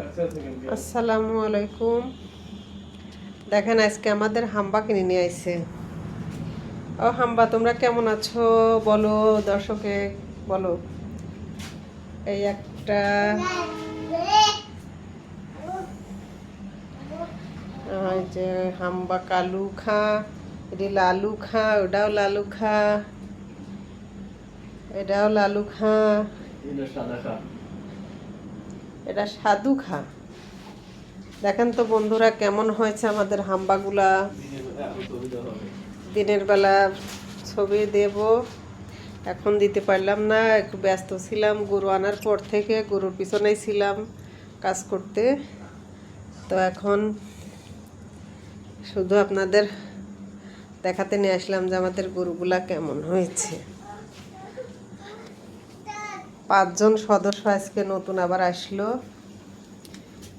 আসসালামু আলাইকুম। দেখেন আজকে আমাদের হাম্বা কিনে নিয়ে আইছে। ও হাম্বা, তোমরা কেমন আছো বলো, দর্শকে বলো। এই একটা যে হাম্বা কালু খা, এটি লালু খা, ওটাও লালু খা, এটাও লালু খা, এটা সাধু খা। দেখেন তো বন্ধুরা কেমন হয়েছে আমাদের হাম্বাগুলা। দিনের বেলা ছবি দেব, এখন দিতে পারলাম না, একটু ব্যস্ত ছিলাম। গরু আনার পর থেকে গরুর পিছনেই ছিলাম কাজ করতে। তো এখন শুধু আপনাদের দেখাতে নিয়ে আসলাম যে আমাদের গরুগুলা কেমন হয়েছে। 5 জন সদস্য আজকে নতুন আবার আসলো।